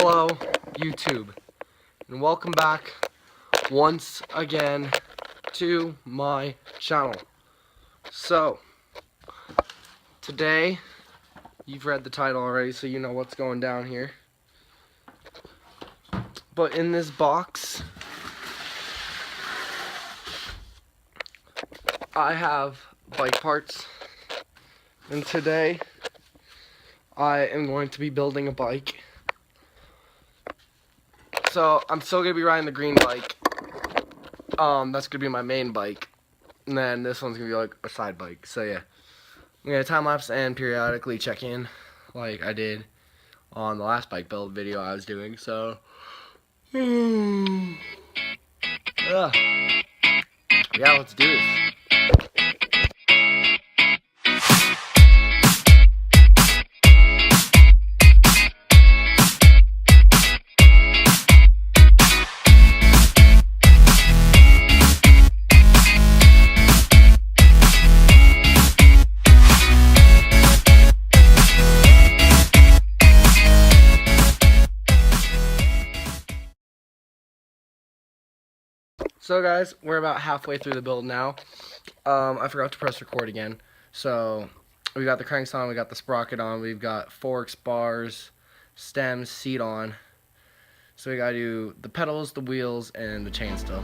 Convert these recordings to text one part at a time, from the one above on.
Hello, YouTube, and welcome back once again to my channel. So, today, you've read the title already, so you know what's going down here. But in this box, I have bike parts, and today, I am going to be building a bike. So, I'm still going to be riding the green bike. That's going to be my main bike. And then this one's going to be like a side bike. So, yeah. I'm going to time-lapse and periodically check in like I did on the last bike build video I was doing. So, yeah, let's do this. So guys, we're about halfway through the build now. I forgot to press record again. So we got the cranks on, we got the sprocket on, we've got forks, bars, stems, seat on. So we gotta do the pedals, the wheels, and the chain still.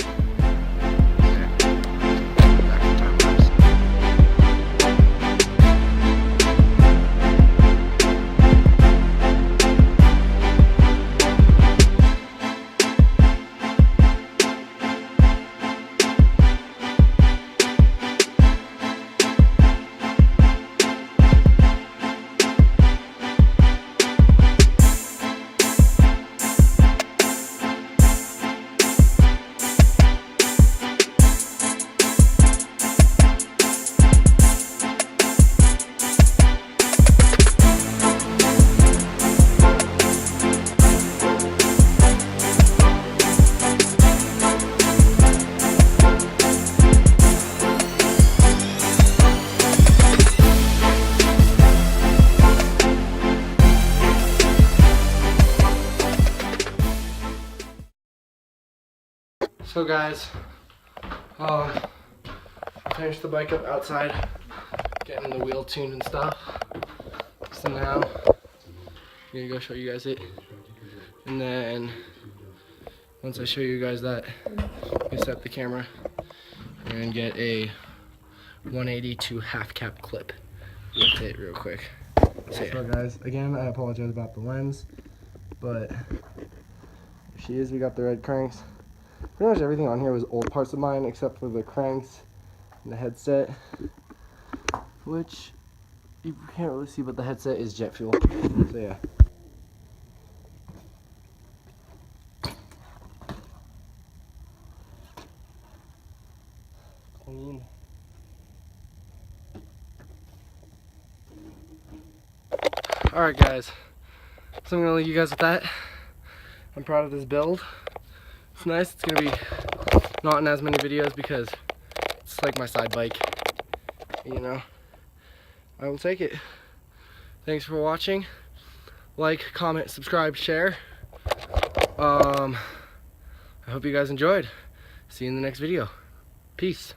So guys, finished the bike up outside, getting the wheel tuned and stuff. So now, I'm gonna go show you guys it. And then, once I show you guys that, we set the camera and get a 182 half cap clip with it real quick. So guys, again, I apologize about the lens, but here she is. We got the red cranks. Pretty much everything on here was old parts of mine except for the cranks and the headset, which you can't really see, but the headset is jet fuel. So yeah. Clean. Alright guys, so I'm going to leave you guys with that. I'm proud of this build. It's nice. It's going to be not in as many videos because it's like my side bike, you know. I will take it. Thanks for watching. Like, comment, subscribe, share. I hope you guys enjoyed. See you in the next video. Peace.